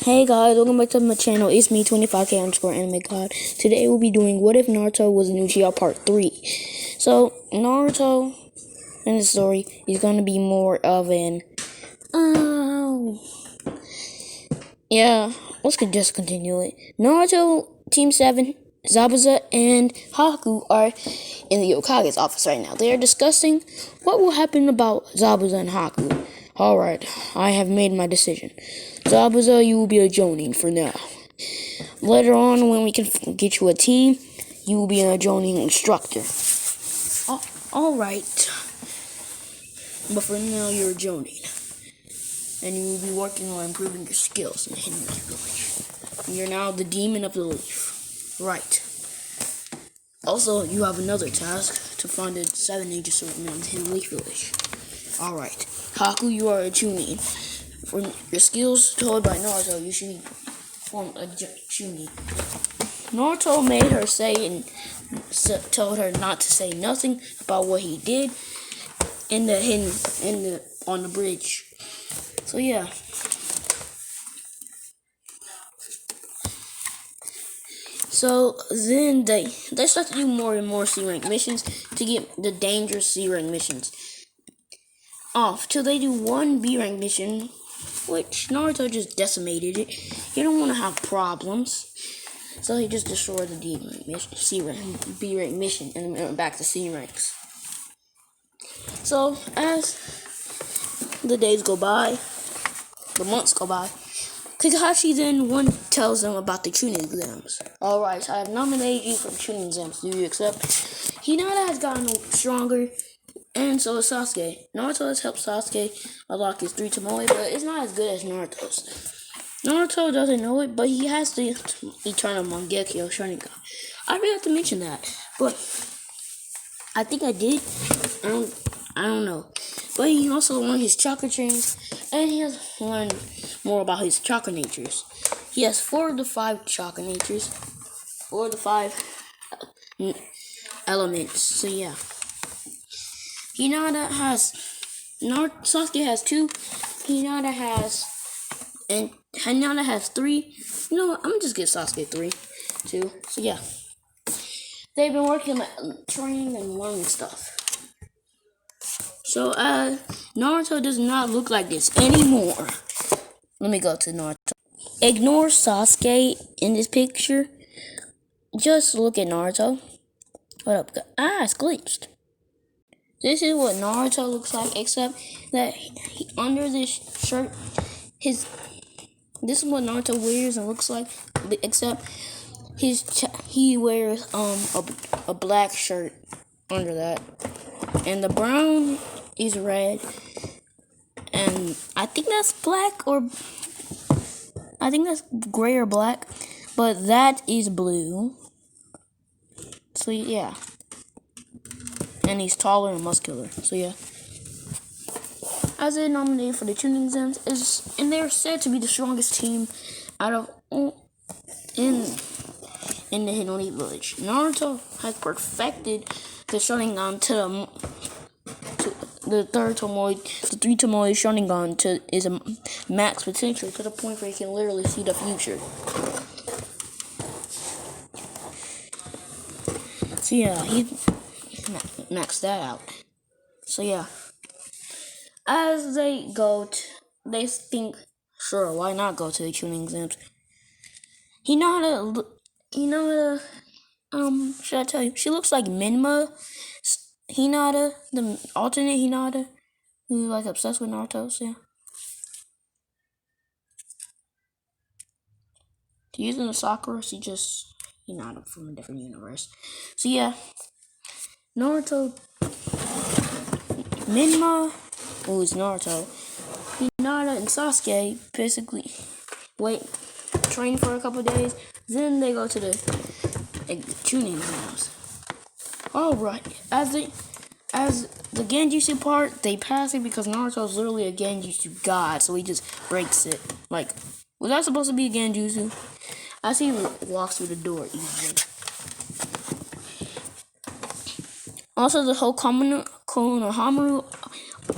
Hey guys, welcome back to my channel. It's me, 25k underscore anime god. Today we'll be doing What If Naruto Was an Uchiha Part 3. So, Naruto in the story is going to be more of an... let's just continue it. Naruto, Team 7, Zabuza, and Haku are in the Hokage's office right now. They are discussing what will happen about Zabuza and Haku. Alright, I have made my decision. Zabuza, you will be a Jonin for now. Later on, when we can get you a team, you will be a Jonin instructor. Alright. But for now, you're a Jonin. And you will be working on improving your skills in the Hidden Leaf Village. You're now the demon of the leaf. Right. Also, you have another task to find the 7 ninja sword in the Hidden Leaf Village. Alright. Haku, you are a Chunin. For your skills told by Naruto, you should form a Chunin. Naruto made her say and told her not to say nothing about what he did on the bridge. So yeah. So then they start to do more and more C rank missions to get the dangerous C rank missions off till they do one B rank mission, which Naruto just decimated it. He don't want to have problems, so he just destroyed the D rank mission, C rank, B rank mission, and then went back to C ranks. So as the days go by, the months go by, Kakashi then tells them about the Chunin exams. Alright, I have nominated you for the Chunin exams. Do you accept? Hinata has gotten stronger, and so is Sasuke. Naruto has helped Sasuke unlock his 3 Tomoe, but it's not as good as Naruto's. Naruto doesn't know it, but he has the Eternal Mangekyo Sharingan. I forgot to mention that, but I think I did. I don't know. But he also learned his chakra chains, and he has learned more about his chakra natures. He has 4 of the 5 chakra natures, 4 of the 5 elements. So yeah. Sasuke has 2. Hinata has 3. You know what? I'm gonna just give Sasuke 3, 2. So yeah. They've been working on training and learning stuff. So Naruto does not look like this anymore. Let me go to Naruto. Ignore Sasuke in this picture. Just look at Naruto. What up? It's glitched. This is what Naruto looks like, except that under this shirt, this is what Naruto wears and looks like, except he wears a black shirt under that, and the brown is red, and I think that's black, or I think that's gray or black, but that is blue. So yeah. And he's taller and muscular. So yeah. As they nominated for the Chunin exams, and they're said to be the strongest team out of in the Hidden Leaf Village. Naruto has perfected the Sharingan to the 3 Tomoe Sharingan to is a max potential to the point where he can literally see the future. So yeah, he maxed that out. So yeah, as they think, sure, why not go to the Chunin exams? Hinata, should I tell you? She looks like Minma Hinata, the alternate Hinata, who's like obsessed with Naruto. So yeah. To use in the Sakura, she just Hinata from a different universe. So yeah. Naruto, Minma, who's Naruto, Hinata, and Sasuke basically train for a couple days, then they go to the Chunin exams. Alright, as the Genjutsu part, they pass it because Naruto's literally a Genjutsu god, so he just breaks it. Like, was that supposed to be a Genjutsu? As he walks through the door easily. Also, the whole Konohamaru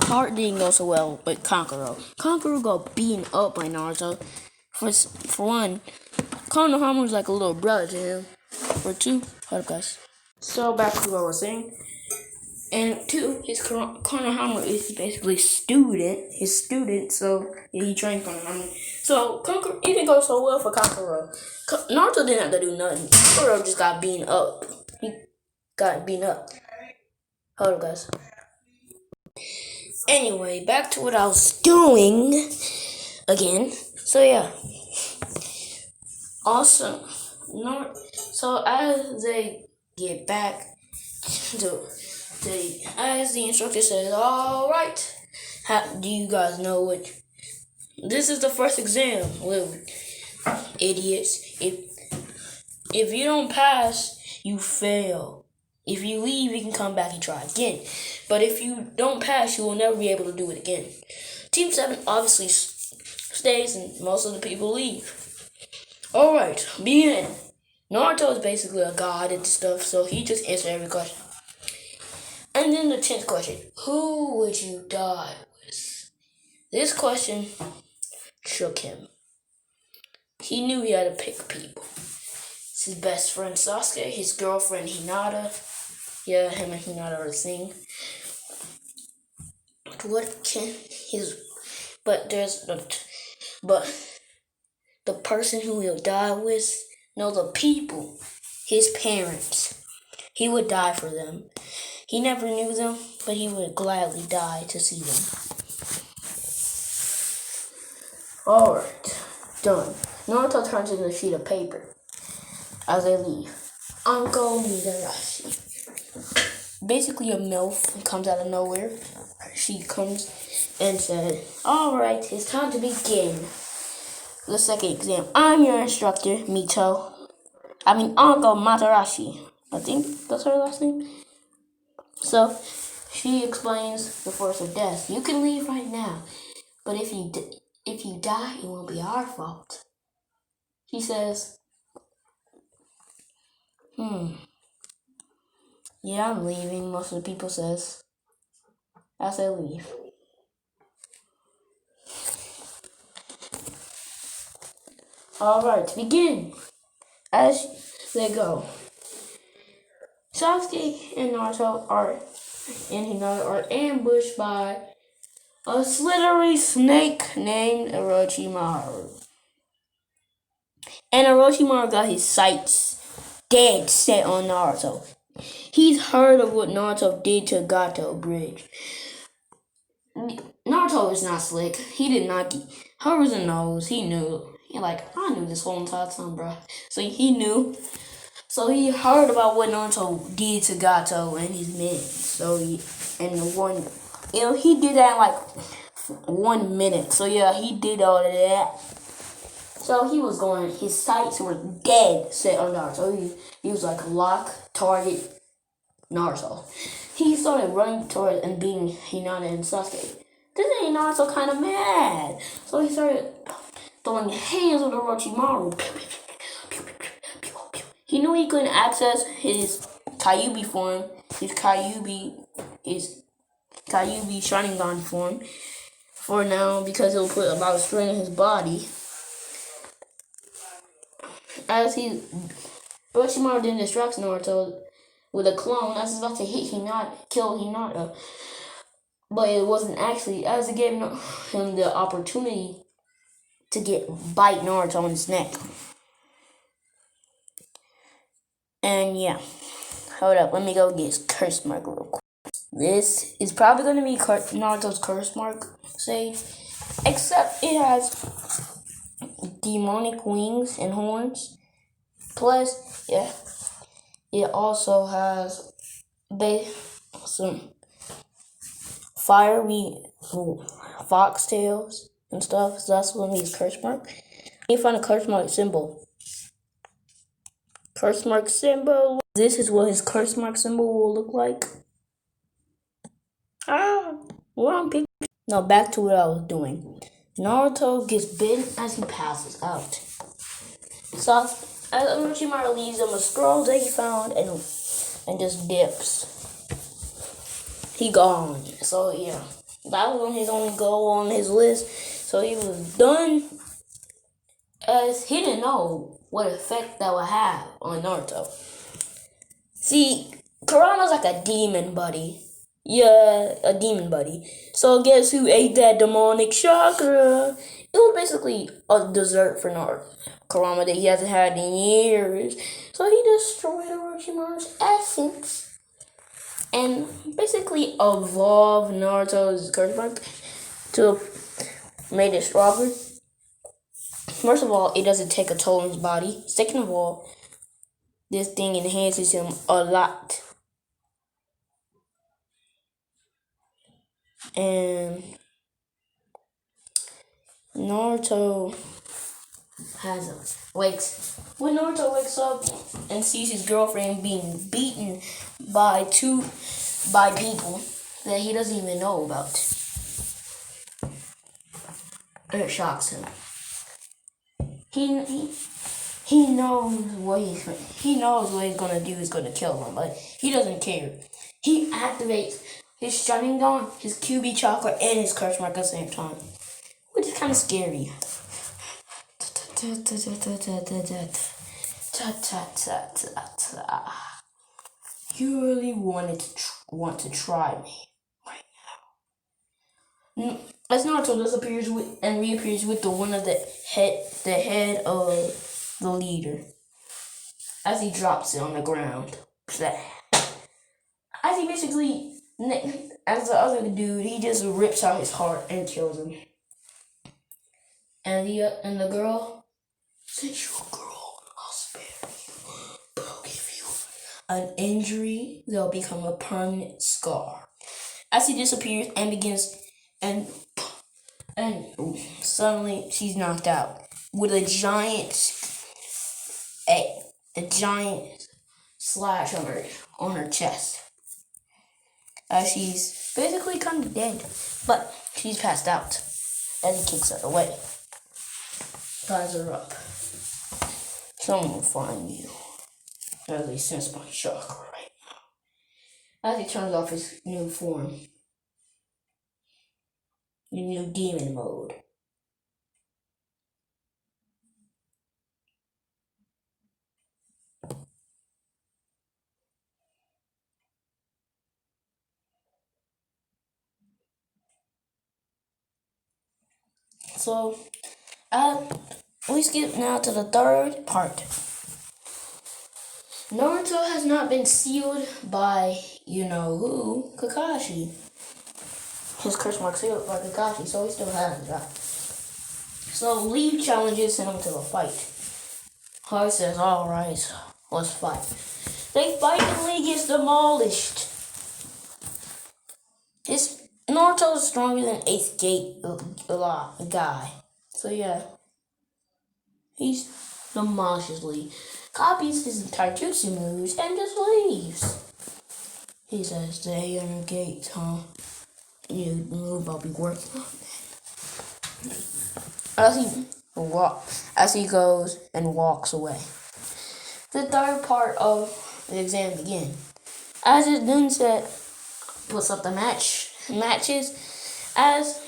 part didn't go so well with Kankuro. Kankuro got beaten up by Naruto for one, Konohamaru is like a little brother to him. For two, hold up, guys. So back to what I was saying. And two, his Konohamaru is basically his student, so yeah, he trained Konohamaru. So it didn't go so well for Kankuro. Naruto didn't have to do nothing. Kankuro just got beaten up. He got beaten up. Hold up, guys. Anyway, back to what I was doing again. So yeah. Also, so as they get back to as the instructor says, all right, do you guys know what? This is the first exam, little idiots. If you don't pass, you fail. If you leave, you can come back and try again. But if you don't pass, you will never be able to do it again. Team 7 obviously stays, and most of the people leave. All right, begin. Naruto is basically a god and stuff, so he just answered every question. And then the 10th question, who would you die with? This question shook him. He knew he had to pick people. It's his best friend Sasuke, his girlfriend Hinata. Yeah, him and Hinata are a thing. But the person who he'll die with, the people, his parents. He would die for them. He never knew them, but he would gladly die to see them. Alright, done. Naruto turns in a sheet of paper as they leave. Uncle Midarashi. Basically a MILF comes out of nowhere. She comes and said, alright, it's time to begin the second exam. I'm your instructor, Uncle Matarashi. I think that's her last name. So, she explains the force of death. You can leave right now, but if you die, it won't be our fault. She says, yeah, I'm leaving, most of the people says, as they leave. Alright, begin. As they go. Sasuke and Naruto are ambushed by a slithery snake named Orochimaru. And Orochimaru got his sights dead set on Naruto. He's heard of what Naruto did to Gato Bridge. Naruto is not slick. He did not get hers and nose. He knew. I knew this whole entire time, bro. So he knew. So he heard about what Naruto did to Gato and his men. So he did that in like 1 minute. So yeah, he did all of that. So his sights were dead set on Naruto. He was like lock, target, Naruto. He started running towards and beating Hinata and Sasuke. This made Naruto kind of mad. So he started throwing hands with Orochimaru. He knew he couldn't access his Kyuubi form, his Kyuubi Sharingan form for now because it will put about a strain in his body. As Orochimaru then distracts Naruto with a clone as he's about to kill Hinata. But it wasn't actually, as it gave him the opportunity to bite Naruto on his neck. And yeah, hold up, let me go get his curse mark real quick. This is probably going to be Naruto's curse mark save, except it has demonic wings and horns. Plus, yeah, it also has some fiery foxtails and stuff. So that's going to be his curse mark. You find a curse mark symbol. Curse mark symbol. This is what his curse mark symbol will look like. Wrong picture. Now back to what I was doing. Naruto gets bitten as he passes out. So as Orochimaru leaves him a scroll that he found and just dips. He gone. So yeah, that was his only goal on his list. So he was done. as he didn't know what effect that would have on Naruto. See, Kurama's like a demon buddy. Yeah, a demon buddy. So guess who ate that demonic chakra? It was basically a dessert for Kurama that he hasn't had in years. So he destroyed Orochimaru's essence and basically evolved Naruto's curse mark to make it stronger. First of all, it doesn't take a toll on his body. Second of all, this thing enhances him a lot. And Naruto when Naruto wakes up and sees his girlfriend being beaten by people that he doesn't even know about. It shocks him. He knows what he's gonna do is gonna kill him, but he doesn't care. He activates his Sharingan, his QB chakra, and his curse mark at the same time, which is kind of scary. You really want to try me right now. As Naruto disappears and reappears with the head of the leader, as he drops it on the ground. As he basically, as the other dude, he just rips out his heart and kills him. And the girl, since you're a girl, I'll spare you, but I'll give you an injury that'll become a permanent scar. As he disappears and begins, and suddenly she's knocked out with a giant slash on her chest. She's basically kind of dead, but she's passed out as he kicks her away. Ties her up. Someone will find you. As he sense my chakra right now. As he turns off his new form. The new demon mode. So, we skip now to the third part. Naruto has not been sealed by, who, Kakashi. His curse mark sealed by Kakashi, so he still has that. So, Lee challenges him to a fight. He says, alright, let's fight. They fight and Lee gets demolished. Naruto is stronger than 8th Gate guy. So yeah. He demolishes Lee. Copies his entire jutsu moves and just leaves. He says, the 800 gates, huh? You move, I'll be working on that. As he goes and walks away. The third part of the exam begins. As it then said, puts up the matches as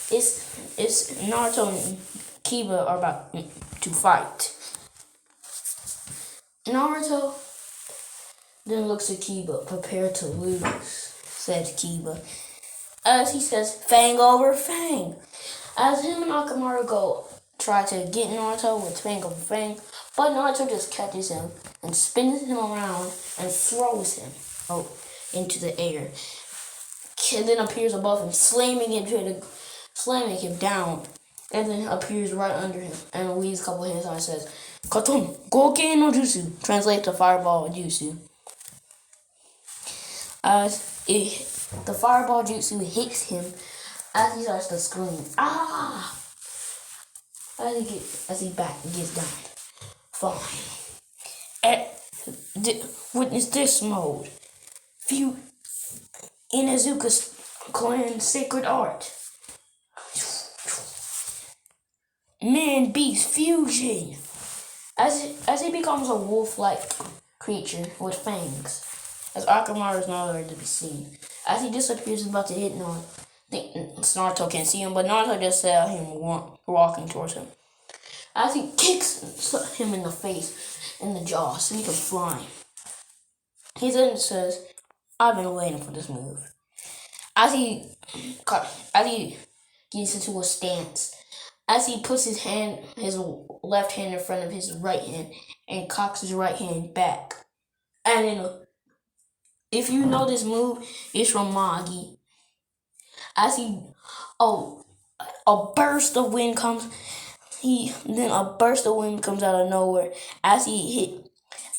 it's Naruto and Kiba are about to fight. Naruto then looks at Kiba, prepared to lose, said Kiba. As he says, Fang over Fang. As him and Akamaru try to get Naruto with Fang over Fang, but Naruto just catches him and spins him around and throws him into the air. And then appears above him, slamming him down, and then appears right under him and leaves a couple hands on and says, Katon, Goken no Jutsu, translate to Fireball Jutsu. The Fireball Jutsu hits him as he starts to scream, ah! As he gets down. Fine. Witness this mode. View Inazuka's clan's sacred art. Man beast fusion. As he becomes a wolf-like creature with fangs. As Akamaru is nowhere to be seen. As he disappears, he's about to hit Naruto. Naruto can't see him, but Naruto just saw him walking towards him. as he kicks him in the face, in the jaw, so he can fly. He then says, "I've been waiting for this move." As he gets into a stance, as he puts his left hand in front of his right hand and cocks his right hand back. And then, if you know this move, it's from Magi. As a burst of wind comes, a burst of wind comes out of nowhere as he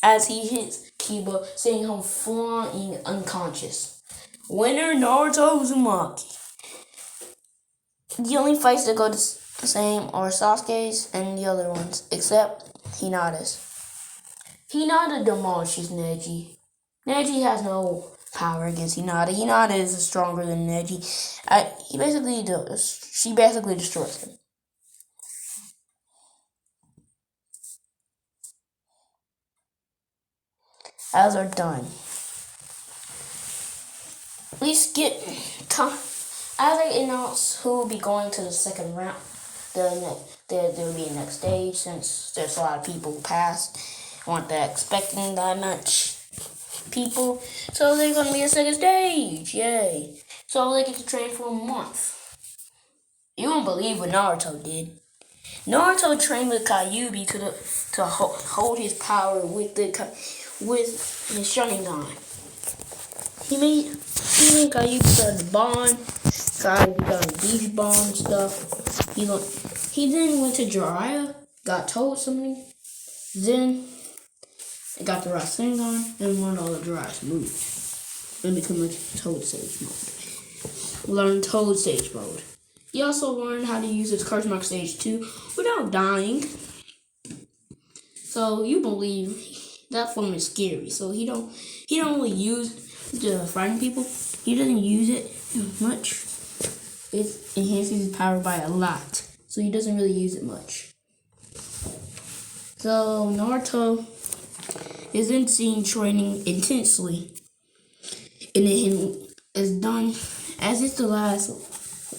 hits Kiba, sending him flying unconscious. Winner Naruto Uzumaki. The only fights that go the same are Sasuke's and the other ones, except Hinata's. Hinata demolishes Neji. Neji has no power against Hinata. Hinata is stronger than Neji. She basically destroys him. As are done. We skip time. As they announce who will be going to the second round, there will be a next stage since there's a lot of people who passed. Weren't they expecting that much people? So they're going to be a second stage. Yay. So they get to train for a month. You won't believe what Naruto did. Naruto trained with Kyuubi to hold his power with his Sharingan. He made Kyuubi start the bond. Kyuubi got a beach bond and stuff. He then went to Jiraiya, got told something, then got the Rasengan and learned all of Jiraiya's moves. And become a Toad Sage mode. Learned Toad Sage mode. He also learned how to use his Charismatic Stage 2 without dying. So you believe that form is scary. So he don't really use it to frighten people. He doesn't use it much. It enhances his power by a lot. So he doesn't really use it much. So Naruto is then seen training intensely. And then is done as it's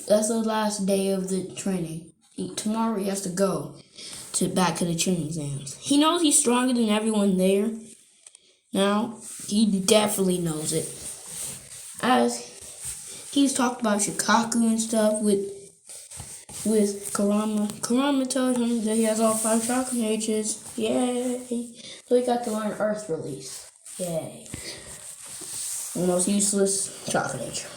that's the last day of the training. Tomorrow he has to go back to the training exams. He knows he's stronger than everyone there. Now, he definitely knows it. As he's talked about Shikaku and stuff with Kurama. Kurama told him that he has all 5 chakra natures. Yay! So he got to learn Earth Release. Yay. The most useless chakra nature.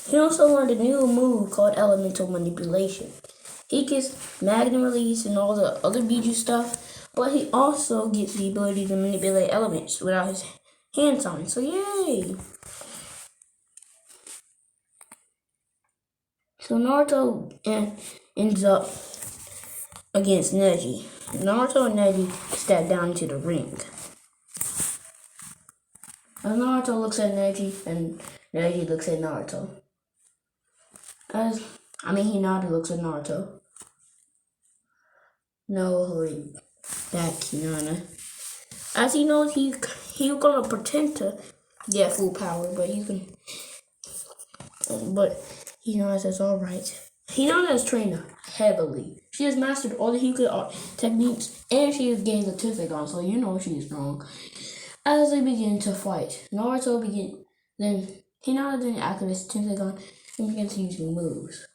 He also learned a new move called Elemental Manipulation. He gets Magnum Release and all the other Biju stuff, but he also gets the ability to manipulate elements without his hands on. So yay! So Naruto ends up against Neji. Naruto and Neji step down into the ring. And Naruto looks at Neji, and Neji looks at Naruto. Hinata looks at Naruto. No, hurry back, Hinata. As he knows he's gonna pretend to get full power, but Hinata says, alright. Hinata has trained heavily. She has mastered all the Hyuga techniques, and she has gained the Tenseigan, so you know she is strong. As they begin to fight, Hinata then activates Tenseigan and begins using moves.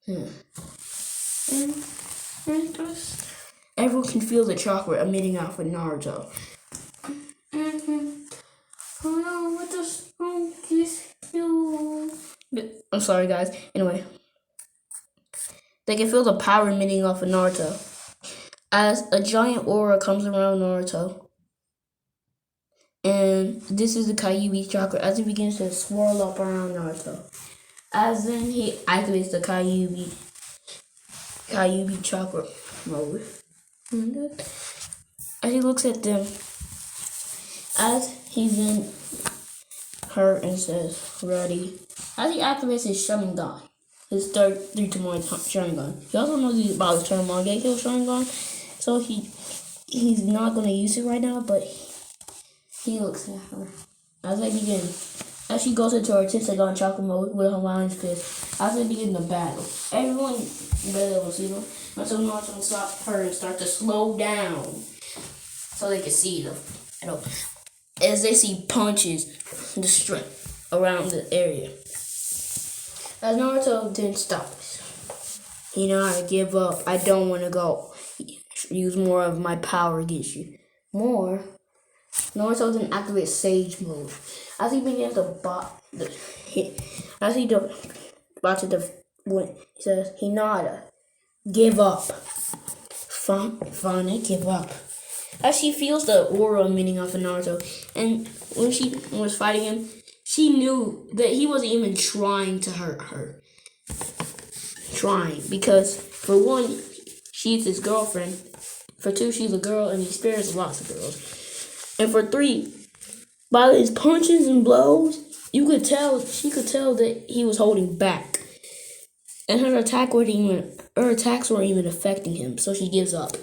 And everyone can feel the chakra emitting out from Naruto. Oh no, what does this feel? I'm sorry, guys. Anyway, they can feel the power emitting off of Naruto as a giant aura comes around Naruto. And this is the Kyuubi chakra as it begins to swirl up around Naruto. As then he activates the Kyuubi chakra mode. As he looks at them, as he's then hurt and says, ready. As he activates his Sharingan, his third 3-to-1 Sharingan. He also knows about his Sharingan Sharingan, so he's not going to use it right now, but he looks at her. As as she goes into her Tentagon in chocolate mode with her lion's fist, as they begin the battle. Everyone better will see them until Naruto and stop her and start to slow down so they can see them. You know, as they see punches the strength around the area. As Naruto didn't stop us. You know how to give up. I don't want to go use more of my power against you. More. Naruto didn't activate Sage mode. As he begins to when he says, Hinata, give up. Fine, give up. As she feels the aura emitting off of Naruto, and when she was fighting him, she knew that he wasn't even trying to hurt her. Because for one, she's his girlfriend. For two, she's a girl, and he spares lots of girls. And for three, by his punches and blows, she could tell that he was holding back. And her attacks weren't even affecting him, so she gives up.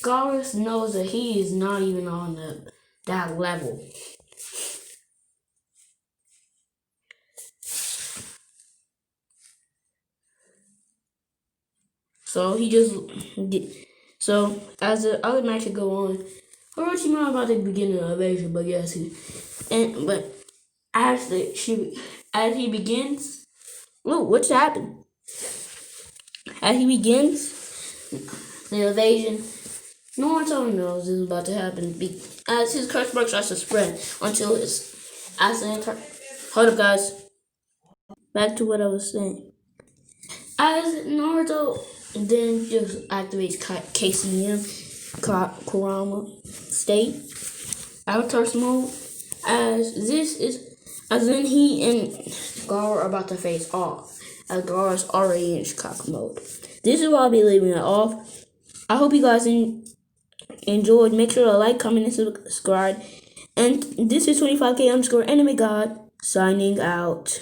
Garrus knows that he is not even on that level. So as the other matches go on, Orochimaru about to begin an invasion, but yes, as he begins, what's happened? As he begins the invasion, Naruto knows this is about to happen. As his curse mark starts to spread until hold up, guys. Back to what I was saying. As Naruto then just activates KCM, Kurama state, Avatar mode, as then he and Gaara are about to face off, as Gaara is already in Shikaku mode. This is where I'll be leaving it off. I hope you guys enjoyed. Make sure to like, comment, and subscribe. And this is 25K_Anime God signing out.